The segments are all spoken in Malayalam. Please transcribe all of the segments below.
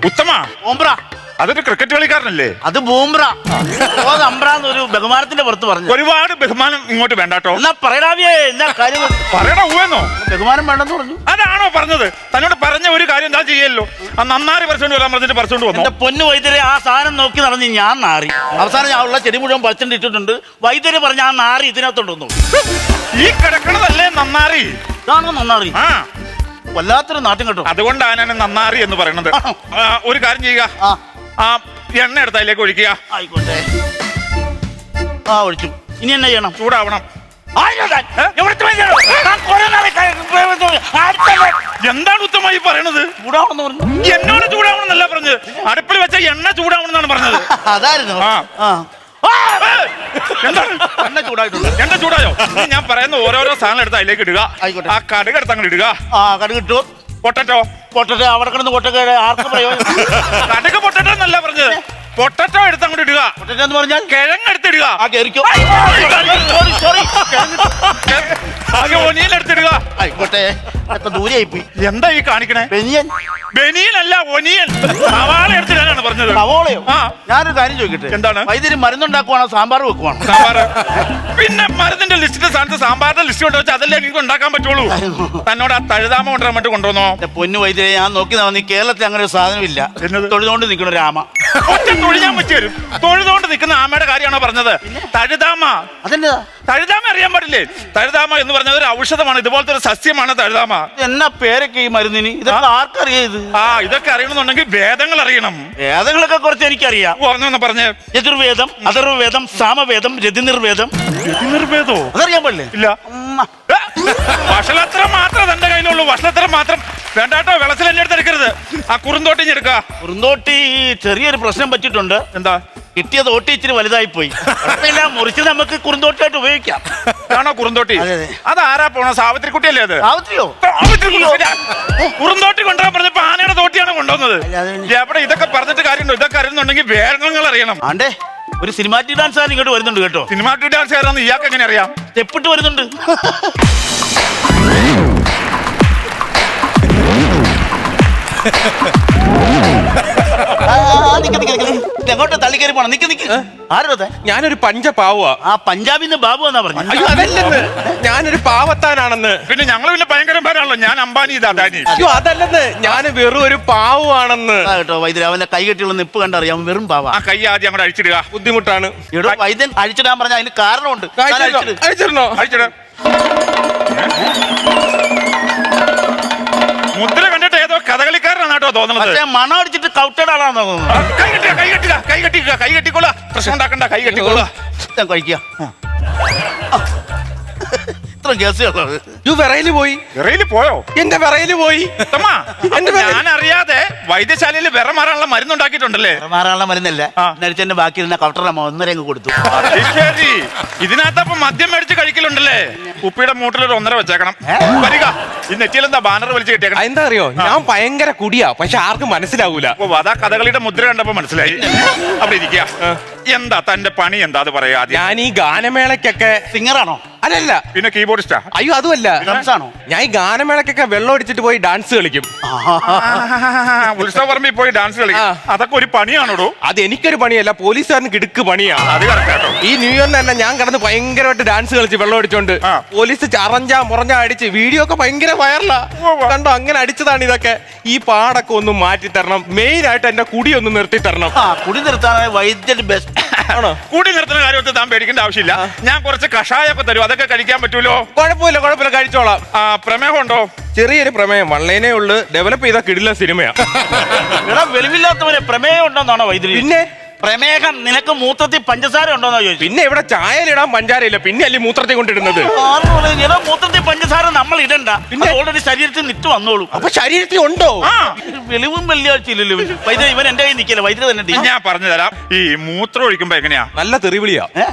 ഉത്തമ ബൂംബ്ര. അതൊരു ക്രിക്കറ്റ് കളിക്കാരനല്ലേ? അത് ബൂംബ്ര. അമ്പ്രാന്നൊരു ബഹുമാനത്തിന്റെ പുറത്ത് പറഞ്ഞു. ഒരുപാട് ബഹുമാനം ഇങ്ങോട്ട് വേണ്ടാട്ടോ. എന്നാ പറയടാവിയേ, എന്നാ കാര്യം പറയടാ ഊന്നോ? ബഹുമാനം വേണ്ടെന്ന് പറഞ്ഞു. അതാണോ പറഞ്ഞത്? തന്നോട് പറഞ്ഞ ഒരു കാര്യം എന്താ ചെയ്യല്ലോ? ആ നന്നാരി പറിച്ചോണ്ട് വരാൻ പറഞ്ഞിട്ട് പറിച്ചോണ്ട് വന്നു. എന്റെ പൊന്നു വൈദ്യരെ, ആ സാധനം നോക്കി നടന്ന് ഞാൻ നാറി. അവസാനം ഞാൻ ഉള്ള ചെടി മുഴുവൻ പറിച്ചിട്ട് ഇട്ടിട്ടുണ്ട്. വൈദ്യര് പറഞ്ഞ ആ നാറി ഇതിനകത്തോണ്ടൊന്നു. ഈ കിടക്കണതല്ലേ നന്നാറി? ഇതാണോ നന്നാറി? ആ, വല്ലാത്തൊരു നാട്ടിൻ കേട്ടോ. അതുകൊണ്ടാണ് ഞാൻ നന്നാറി എന്ന് പറയുന്നത്. ഒരു കാര്യം ചെയ്യുക, ആ എണ്ണ എടുത്ത് അതിലേക്ക് ഒഴിക്കുക. ആയിക്കോട്ടെ. ആ ഒഴിച്ചു. ഇനി എന്നാ ചെയ്യണം? ചൂടാവണം. എന്താണ് ഉത്തമായി പറയണത്? ചൂടാവണമെന്ന് പറഞ്ഞു. എന്നോട് ചൂടാവണമെന്നല്ല പറഞ്ഞത്, അടുപ്പിൽ വെച്ച എണ്ണ ചൂടാവണമെന്നാണ് പറഞ്ഞത്. അതായിരുന്നു. എന്താണ്? എണ്ണ ചൂടായിട്ടുണ്ട്. എണ്ണ ചൂടായോ? ഞാൻ പറയുന്ന ഓരോരോ സാധനം എടുത്ത് അതിലേക്ക് ഇടുക. ആയിക്കോട്ടെ. ആ കടുക് എടുത്ത് അങ്ങോട്ട് ഇടുക. ആ കടുക് ഇട്ടു. പൊട്ടറ്റോ പൊട്ടറ്റോ അവിടെ കിടന്ന് പൊട്ടൊക്കെ ആർക്ക് പ്രയോജനം? കടുക് പൊട്ടറ്റോ എന്നല്ല പറഞ്ഞത്, പൊട്ടറ്റോ എടുത്ത് അങ്ങോട്ട് ഇടുക. പൊട്ടറ്റോ എന്ന് പറഞ്ഞാൽ കിഴങ്ങ് എടുത്തിടുക. ആ കേറിക്കോ. ഒനിയൻ എടുത്തിടുക. ആയിക്കോട്ടെ. എത്ര ദൂരെയായി പോയി. എന്താ ഈ കാണിക്കണേ? ബനിയൻ. ബനിയൻ അല്ല, ഒനിയൻ. സവാള എടുത്തിടാനാണ് പറഞ്ഞത്. സവോളയോ? ആ. ഞാനൊരു കാര്യം ചോദിക്കട്ടെ. എന്താണ്? വൈദ്യുതി മരുന്നുണ്ടാക്കുവാണോ സാമ്പാർ വെക്കുവാണോ? സാമ്പാർ. പിന്നെ മരുന്നിന്റെ ലിസ്റ്റിന്റെ സ്ഥാനത്ത് സാമ്പാറിന്റെ ലിസ്റ്റ് കൊണ്ട് വെച്ചാൽ അതല്ലേ നിങ്ങൾക്ക് ഉണ്ടാക്കാൻ പറ്റുള്ളൂ. തന്നോട് ആ തഴുതാമ കൊണ്ടുവരാൻ വേണ്ടി കൊണ്ടുവന്നോ? പൊന്നു വൈദ്യുതി, ഞാൻ നോക്കി നടന്നു. ഈ കേരളത്തിൽ അങ്ങനെ ഒരു സാധനമില്ല. തൊഴുതുകൊണ്ട് നിൽക്കണ ഒരു ആമ. ഒറ്റ തൊഴിലാൻ വെച്ച് തരും. തൊഴുതുകൊണ്ട് നിൽക്കുന്ന ആമയുടെ കാര്യമാണോ പറഞ്ഞത്? തഴുതാമ. അതെന്താ? തഴുതാമ അറിയാൻ പാടില്ലേ? തഴുതാമ എന്ന് പറഞ്ഞത് ഒരു ഔഷധമാണ്. ഇതുപോലത്തെ ഒരു സസ്യമാണ് തഴുതാമ. എന്നാ പേരൊക്കെ ഈ മരുന്നിന്? ഇതൊക്കെ ആർക്കറിയാം ഇത്? ആ, ഇതൊക്കെ അറിയണമെന്നുണ്ടെങ്കിൽ വേദങ്ങൾ അറിയണം. വേദങ്ങളൊക്കെ കുറച്ച് എനിക്കറിയാം. പറഞ്ഞേ. യജുർവേദം, അഥർവവേദം, സാമവേദം, രതിനിർവേദം. രതിനിർവേദോ? അതറിയാൻ പാടില്ലേ? ഇല്ല. വഷളത്രം മാത്രം തന്റെ കയ്യിലുള്ളൂ. വഷളത്രം മാത്രം വേണ്ടാട്ടോ. വെള്ളത്തിൽ എന്നെ എടുത്തെടുക്കരുത്. ആ കുറുന്തോട്ടി എടുക്ക. കുറുന്തോട്ടി ചെറിയൊരു പ്രശ്നം പറ്റിയിട്ടുണ്ട്. എന്താ? കിട്ടിയത് ഓട്ടി ഇച്ചിരി വലുതായി പോയി. മുറിച്ച് നമുക്ക് കുറുന്തോട്ടിയായിട്ട് ഉപയോഗിക്കാം. ആണോ കുറുന്തോട്ടി? അതെ, അതെ. അതാരാ പോണ? സാവിത്രി കുട്ടിയല്ലേ അത്? സാവിത്രിയോ? കുറുന്തോട്ടി കൊണ്ടുവരാൻ പറഞ്ഞപ്പോ ആനയുടെ തോട്ടിയാണ് കൊണ്ടുവന്നത്. എവിടെ? ഇതൊക്കെ പറഞ്ഞിട്ട് കാര്യമുണ്ടോ? ഇതൊക്കെ അറിയുന്നുണ്ടെങ്കിൽ വേദങ്ങൾ അറിയണം. ആണ്ടേ, ഒരു സിനിമാറ്റിക് ഡാൻസ് ഇങ്ങോട്ട് വരുന്നുണ്ട് കേട്ടോ. സിനിമാറ്റിക് ഡാൻസ് ആരാന്ന് ഇയാൾക്ക് എങ്ങനെ അറിയാം? സ്റ്റെപ്പിട്ട് വരുന്നുണ്ട്. എങ്ങോട്ട് തള്ളിക്കറി പോണം? നിക്ക്. ആരോ? ഞാനൊരു പഞ്ചപാവുക. ആ പഞ്ചാബിന്ന് ബാബു എന്നാ പറഞ്ഞു. അയ്യോ അതല്ലെന്ന്, ഞാനൊരു പാവത്താനാണെന്ന്. പിന്നെ ഞങ്ങൾ പിന്നെ ഭയങ്കരന്മാരാണല്ലോ. ഞാൻ അംബാനി, ഇത് അദാനി. അയ്യോ അതല്ലെന്ന്, ഞാൻ വെറും ഒരു പാവുവാണെന്ന്. കേട്ടോ വൈദ്യുതി, അവന്റെ കൈ കെട്ടിയുള്ള നിപ്പ് കണ്ടറിയാം. വെറും പാവ. ആ കൈ ആദ്യം അങ്ങോട്ട് അഴിച്ചിടുക. ബുദ്ധിമുട്ടാണ്. ഇവിടെ വൈദ്യൻ അഴിച്ചിടാൻ പറഞ്ഞ അതിന് കാരണമുണ്ട്. അഴിച്ചിടണോ? അഴിച്ചിട. മുദ്ര കണ്ടിട്ട് ഏതോ കഥകളിക്കാരനാണ് കേട്ടോ തോന്നുന്നത്. പക്ഷേ മണം അടിച്ചിട്ട് കൗട്ടഡ് ആളാണെന്ന് തോന്നുന്നു. കൈ കെട്ടിക്കോളാ. പ്രശ്നം ഉണ്ടാക്കണ്ട. കൈ കെട്ടിക്കോളാ. കഴിക്കുക. ഇത്ര ഗ്യാസുള്ളത്. വിറയില് പോയി. വിറയില് പോയോ? എന്റെ വിറയില് പോയി. ഞാൻ അറിയാതെ വൈദ്യശാലയിൽ വിറ മാറാനുള്ള മരുന്നുണ്ടാക്കിയിട്ടുണ്ടല്ലേ? മാറാനുള്ള മരുന്നല്ല, നരിച്ചെന്റെ ബാക്കി ഇരുന്ന കൗട്ടറമ്മ 1.5 കൊടുത്തു. ശരി. ഇതിനകത്തപ്പൊ മദ്യം മേടിച്ച് കഴിക്കലുണ്ടല്ലേ? കുപ്പിയുടെ മൂട്ടിലൊരു 1.5 വെച്ചേക്കണം. വരിക. ഈ നെറ്റിയിലെന്താ ബാനർ വലിച്ചു കിട്ടിയേക്കണം? എന്താ അറിയോ, ഞാൻ ഭയങ്കര കുടിയാ, പക്ഷെ ആർക്കും മനസ്സിലാവൂല. ഓ, അതാ കഥകളിയുടെ മുദ്ര കണ്ടപ്പോ മനസ്സിലായി. അവിടെ ഇരിക്കുക. എന്താ തന്റെ പണി? എന്താ അത് പറയാ? ഞാൻ ഈ ഗാനമേളക്കൊക്കെ സിംഗറാണോ? അല്ലല്ല. പിന്നെ കീബോർഡിസ്റ്റാ? അയ്യോ അതുമല്ല. ഡാൻസാണോ? ഞാൻ ഈ ഗാനമേളക്കൊക്കെ വെള്ളം അടിച്ചിട്ട് പോയി ഡാൻസ് കളിക്കും. ഉത്സവപറമ്പിൽ പോയി ഡാൻസ് കളിക്കും. അതൊക്കെ ഒരു പണിയാണോടോ? അത് എനിക്കൊരു പണിയല്ല, പോലീസുകാരന് കിടുക്ക് പണിയാ. അത് കറക്റ്റാട്ടോ. ഈ ന്യൂ ഇയറിന് തന്നെ ഞാൻ കിടന്ന് ഭയങ്കരമായിട്ട് ഡാൻസ് കളിച്ച് വെള്ളം അടിച്ചോണ്ട് പോലീസ് ചറഞ്ചാ മുറഞ്ഞാ അടിച്ച് വീഡിയോ ഒക്കെ ഭയങ്കര വൈറലാ. കണ്ടോ? അങ്ങനെ അടിച്ചതാണ് ഇതൊക്കെ. ഈ പാടൊക്കെ ഒന്ന് മാറ്റി തരണം. മെയിൻ ആയിട്ട് എന്റെ കുടി ഒന്ന് നിർത്തി തരണം. കുടി നിർത്താനാണ് വൈദ്യുതി ബെസ്റ്റ്. ആണോ? കൂടി നിർത്തുന്ന കാര്യത്തിൽ താൻ പേടിക്കേണ്ട ആവശ്യമില്ല. ഞാൻ കുറച്ച് കഷായൊക്കെ തരും. അതൊക്കെ കഴിക്കാൻ പറ്റൂലോ? കുഴപ്പമില്ല, കഴിച്ചോളാം. പ്രമേഹം ഉണ്ടോ? ചെറിയൊരു പ്രമേയം, വള്ളേനേ ഉള്ളു. ഡെവലപ്പ് ചെയ്ത കിടില സിനിമയാ. വെളിവില്ലാത്തവരെ പ്രമേയം ഉണ്ടോന്നാണോ വൈദ്യുതി? പിന്നെ പ്രമേഹം നിനക്ക് മൂത്രത്തിൽ പഞ്ചസാര ഉണ്ടോന്നാ ചോദിച്ചു. പിന്നെ ഇവിടെ ചായയിലിടാൻ പഞ്ചാരയില്ല, പിന്നെ അല്ലേ മൂത്രത്തിൽ കൊണ്ടിടുന്നത്? മൂത്രത്തിൽ പഞ്ചസാര നമ്മൾ ഇടണ്ട. പിന്നെ ഓൾറെഡി ശരീരത്തിൽ നിറ്റ് വന്നോളൂ. അപ്പൊ ശരീരത്തിൽ ഉണ്ടോ? വെളിവും വെള്ളിയാഴ്ച ഇല്ലല്ലോ വൈദ്യുതി. ഇവൻ എന്റെ കയ്യിൽ നിൽക്കില്ല. വൈദ്യുതി തന്നെ ഞാൻ പറഞ്ഞു തരാം. ഈ മൂത്രം ഒഴിക്കുമ്പോ എങ്ങനെയാ? നല്ല തെറിവിളിയാ.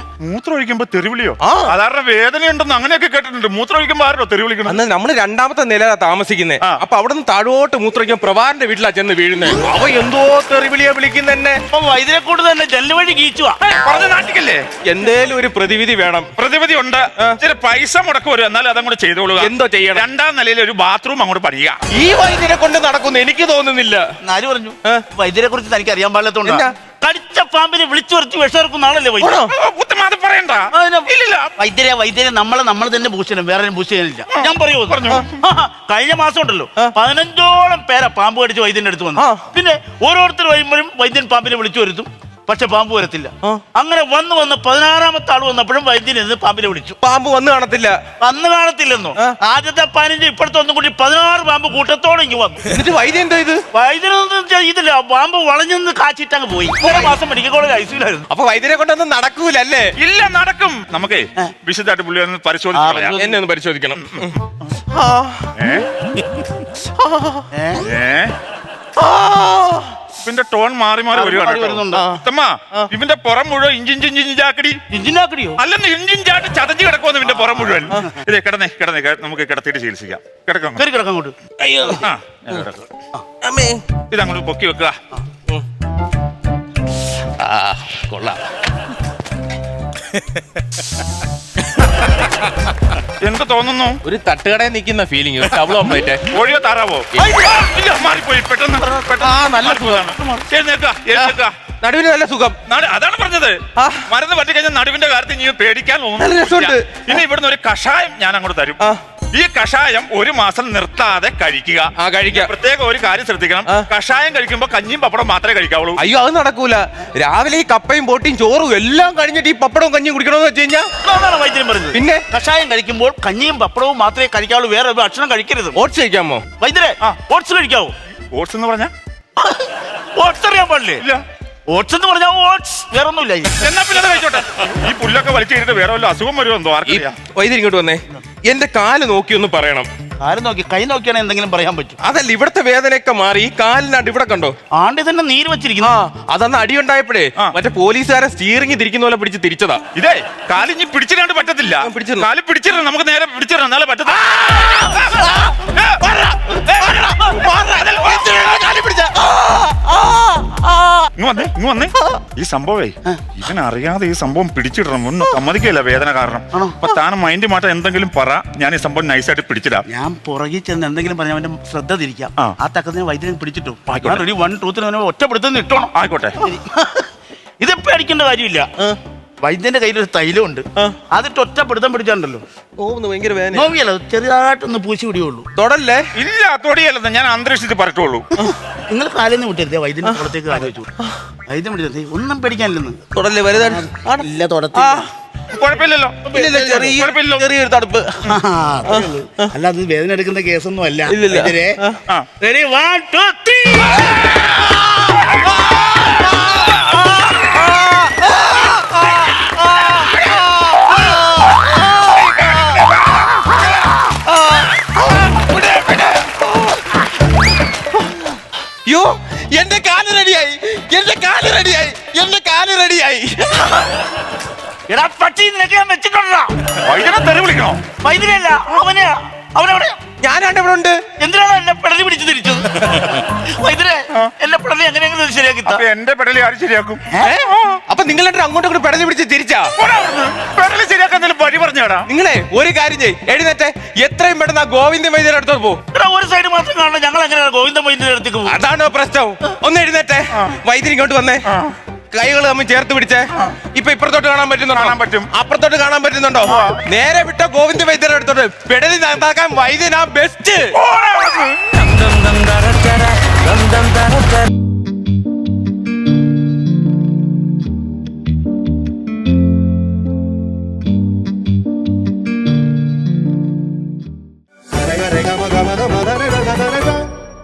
മൂത്രം ഒഴിക്കുമ്പോ തെറിവിളിയോ? സാധാരണ വേദനയുണ്ടെന്ന് അങ്ങനെയൊക്കെ കേട്ടിട്ടുണ്ട്. മൂത്രം ഒഴിക്കുമ്പോ ആരോ തെറിവിളിക്കണം? അന്ന് നമ്മള് 2ാമത്തെ നിലയിലാ താമസിക്കുന്നേ. അപ്പൊ അവിടെ നിന്ന് താഴോട്ട് മൂത്രമൊഴിക്കാൻ പ്രഭാറിന്റെ വീട്ടിലാ ചെന്ന് വീഴുന്നേ. അവ എന്തോ തെറിവിളിയാ വിളിക്കുന്നതന്നെ. വൈദ്യുതി കൊണ്ട് തന്നെ ജനൽ വഴി കീച്ചുവാ. പറഞ്ഞ നാട്ടിക്കല്ലേ? എന്തേലും ഒരു പ്രതിവിധി വേണം. പ്രതിവിധി ഉണ്ട്. ഇച്ചിരി പൈസ മുടക്ക് വരും, എന്നാലും അതങ്ങോട്ട് ചെയ്തോളൂ. എന്തോ ചെയ്യണം? 2ാം നിലയിൽ ഒരു ബാത്റൂം അങ്ങോട്ട് പണിയുക. ഈ വൈദ്യരെ കൊണ്ട് നടക്കുന്നു എനിക്ക് തോന്നുന്നില്ല. ആര് പറഞ്ഞു? വൈദ്യരെ കുറിച്ച് തനിക്ക് അറിയാൻ പാടില്ലാത്തോണ്ടാ. കടിച്ച പാമ്പിനെ വിളിച്ചു വരുത്തി വിഷമിറക്കുന്ന ആളല്ലേ വൈദ്യ. അത് പറയണ്ട. വൈദ്യരെ നമ്മൾ തന്നെ ഭൂഷണം, വേറെ ഭൂഷണില്ല. ഞാൻ പറയുമോ? കഴിഞ്ഞ മാസം ഉണ്ടല്ലോ 15ഓളം പേരെ പാമ്പ് കടിച്ച് വൈദ്യന്റെ അടുത്ത് വന്നു. പിന്നെ ഓരോരുത്തർ വരുമ്പോഴും വൈദ്യൻ പാമ്പിനെ വിളിച്ചു വരുത്തും, പക്ഷെ പാമ്പ് വരത്തില്ല. അങ്ങനെ വന്ന് 16ാമത്തെ ആള് വന്നപ്പോഴും വൈദ്യൻ എന്ന് പാമ്പിനെ വിളിച്ചു. പാമ്പ് വന്ന് കാണത്തില്ലെന്നോ. ആദ്യത്തെ 15 ഇപ്പോഴത്തെ ഒന്നും കൂടി 16 പാമ്പ് കൂട്ടത്തോടെ ഇങ്ങ് വന്നു. എന്നിട്ട് വൈദ്യ എന്തോ ഇത്? വൈദ്യനൊന്നും ഇതില്ല, പാമ്പ് വളഞ്ഞെന്ന് കാച്ചിട്ടങ്ങ് പോയി. 1 മാസം മെഡിക്കൽ കോളേജ് ഐസിയിലായിരുന്നു. അപ്പൊ വൈദ്യരെ കൊണ്ടൊന്നും നടക്കൂലല്ലേ? ഇല്ല, നടക്കും. നമുക്ക് വിശദമായിട്ട് പുള്ളി ഒന്ന് പരിശോധിക്കാം. എന്നെ ഒന്ന് പരിശോധിക്കണം. ഇവന്റെ ടോൺ മാറി മാറി വരുന്നുണ്ട്. ഇവന്റെ പുറം മുഴുവൻ ഇഞ്ചിഞ്ചാക്കടിയോ അല്ലെന്ന് ഇഞ്ചിൻ ചാട്ട് ചതഞ്ഞ് കിടക്കുമെന്ന് ഇവന്റെ പുറം മുഴുവൻ. ഇതേ കിടന്നേ നമുക്ക് കിടത്തിയിട്ട് ചികിത്സിക്കാം. കിടക്കങ്ങോട്ട്. ഇതങ്ങോട്ട് പൊക്കി വെക്കുക. കൊള്ളാം. എന്ത് തോന്നുന്നു? ഒരു തട്ടുകടയിൽ നിൽക്കുന്ന ഫീലിംഗ്. കോഴിയോ താറാവോ? ഇല്ല, മാറിപ്പോയി. പെട്ടെന്ന് നല്ല സുഖമാണ്. എഴുന്നേക്ക. നടുവിന് നല്ല സുഖം. അതാണ് പറഞ്ഞത്. മരുന്ന് പറ്റിക്കഴിഞ്ഞാൽ നടുവിന്റെ കാര്യത്തിൽ നീ പേടിക്കാൻ തോന്നുന്നു. ഇനി ഇവിടുന്ന് ഒരു കഷായം ഞാൻ അങ്ങോട്ട് തരും. ഈ കഷായം 1 മാസം നിർത്താതെ കഴിക്കുക. പ്രത്യേകം ഒരു കാര്യം ശ്രദ്ധിക്കണം. കഷായം കഴിക്കുമ്പോ കഞ്ഞിയും പപ്പടവും മാത്രമേ കഴിക്കാവുള്ളൂ. അയ്യോ, അത് നടക്കൂല. രാവിലെ ഈ കപ്പയും ബോട്ടിയും ചോറും എല്ലാം കഴിഞ്ഞിട്ട് ഈ പപ്പടവും കഞ്ഞിയും കുടിക്കണമെന്ന് വെച്ച് കഴിഞ്ഞാൽ അതാണ് വൈദ്യം പറഞ്ഞത്. പിന്നെ കഷായം കഴിക്കുമ്പോൾ കഞ്ഞിയും പപ്പടവും മാത്രമേ കഴിക്കാവുള്ളൂ, വേറെ ഭക്ഷണം കഴിക്കരുത്. ഓട്സ് കഴിക്കാമോ വൈദ്യരെ? ഓട്സ് കഴിക്കാവോ? ഓട്സ് എന്ന് പറഞ്ഞാ ഓട്സ് അറിയാൻ പാടില്ലേ? ഇല്ല. ഓട്സ് എന്ന് പറഞ്ഞാൽ ഓട്സ്, വേറെ ഒന്നുമില്ല. എന്നാ പിന്നെ അത് കഴിച്ചോട്ടെ. ഈ പുല്ലൊക്കെ വലിച്ചു കഴിഞ്ഞിട്ട് വേറെ വല്ല അസുഖം വരുമോ എന്തോ ആർക്കറിയാം. വൈദ്യുതി ഇങ്ങോട്ട് വന്നേ. എന്റെ കാല് നോക്കി ഒന്ന് പറയണം. കാല് നോക്കി? കൈ നോക്കിയാണെങ്കിൽ എന്തെങ്കിലും പറയാൻ പറ്റും. അതല്ല, ഇവിടത്തെ വേദനയൊക്കെ മാറി ഈ കാലിനാണ്ട് ഇവിടെ കണ്ടോ ആണ്ടി തന്നെ നീര് വെച്ചിരിക്കുന്നു. അതന്ന് അടിയുണ്ടായപ്പോഴേ മറ്റേ പോലീസുകാരെ സ്റ്റീറിംഗ് തിരിക്കുന്ന പോലെ പിടിച്ച് തിരിച്ചതാ. ഇതേ കാലിഞ്ഞ് പിടിച്ചിടാണ്ട് പറ്റത്തില്ല. കാല് പിടിച്ചിടണം, നമുക്ക് നേരെ പിടിച്ചിടണം, എന്നാലേ പറ്റത്തില്ല. ഇങ്ങ് വന്നേ. ഈ സംഭവേ ഇവനറിയാതെ ഈ സംഭവം പിടിച്ചിടണം. ഒന്നും സമ്മതിക്കില്ല വേദന കാരണം. അപ്പൊ താൻ മൈൻഡ് മാറ്റം എന്തെങ്കിലും പറ, ഞാൻ ഈ സംഭവം നൈസായിട്ട് പിടിച്ചിടാം. ഞാൻ പുറകിൽ ചെന്ന് എന്തെങ്കിലും പറഞ്ഞ അവന്റെ ശ്രദ്ധ തിരിക്കാം. ആ തക്കത്തിന് വൈദ്യുതി പിടിച്ചിട്ടു. 1 2 3 ഒറ്റപ്പെടുത്തുന്ന ഇട്ടോണം. ആയിക്കോട്ടെ. ഇത് പേടിക്കേണ്ട കാര്യമില്ല. വൈദ്യന്റെ കയ്യിലൊരു തൈലമുണ്ട്, അതിട്ട് ഒറ്റപ്പെടുത്താൻ പിടിച്ചാണ്ടല്ലോ ഭയങ്കര വേദന. നോക്കിയല്ലോ, ചെറുതായിട്ടൊന്ന് പൂശി പിടിയുള്ളൂ. തൊടല്ലേ? ഇല്ല, തൊടിയല്ലെന്ന് ഞാൻ അന്തരീക്ഷത്തിൽ പറട്ടുള്ളൂ. നിങ്ങൾ കാലിന്ന് വിട്ടരുതേ, വൈദ്യന്റെ പുറത്തേക്ക് കാല് വെച്ചു. വൈദ്യം പിടിച്ചത് ഒന്നും പേടിക്കാനില്ലെന്ന്. തൊടല്ലേ? ഇല്ല, തൊടത്തില്ല. കുഴപ്പമില്ലല്ലോ. ചെറിയൊരു തടുപ്പ്. അല്ല, അത് വേദന എടുക്കുന്ന കേസൊന്നും അല്ല. റെഡി, 1 2 3. യോ, എന്റെ കാല് റെഡിയായി. എടാ പട്ടി, നിനക്ക് ഞാൻ വെച്ചിട്ടുണ്ടോ? വൈദ്യനെ തെറി വിളിക്കണോ? വൈദ്യനല്ല, അവനെവിടെ? ഞാനാണ്ട് ഇവിടെ ഉണ്ട്. എന്തിനാണ് എന്നെ പെടലി പിടിച്ച് തിരിച്ചത്? വൈദ്യരെ, എന്നെ പെടലി എങ്ങനെയെങ്കിലും ശരിയാക്കി. എന്റെ പെടലി ആര് ശരിയാക്കും? അപ്പൊ നിങ്ങൾ അങ്ങോട്ടും കൂടെ പെടലി പിടിച്ച് തിരിച്ചാ? പെടലി ശരിയാക്കാൻ വഴി പറഞ്ഞാടാ. നിങ്ങളെ ഒരു കാര്യം ചെയ്യ്, എഴുന്നേറ്റെ എത്രയും പെട്ടെന്ന് ആ ഗോവിന്ദ വൈദ്യരുടെ അടുത്ത് പോ. ഒരു സൈഡ് മാത്രം കാണണം, ഞങ്ങൾ എങ്ങനെയാണ് ഗോവിന്ദ വൈദ്യരുടെ അടുത്തേക്ക് പോകും? അതാണോ പ്രശ്നം? ഒന്ന് എഴുന്നേറ്റെ. വൈദ്യൻ ഇങ്ങോട്ട് വന്നേ. കൈകൾ തമ്മിൽ ചേർത്ത് പിടിച്ചേ. ഇപ്പൊ ഇപ്പുറത്തോട്ട് കാണാൻ പറ്റും, അപ്പുറത്തോട്ട് കാണാൻ പറ്റുന്നുണ്ടോ? നേരെ വിട്ട ഗോവിന്ദ വൈദ്യരുടെ അടുത്തോട്ട്. പെടലി നന്നാക്കാൻ വൈദ്യനാ best. Rega, rega, maga, maga, maga, rega, rega, rega.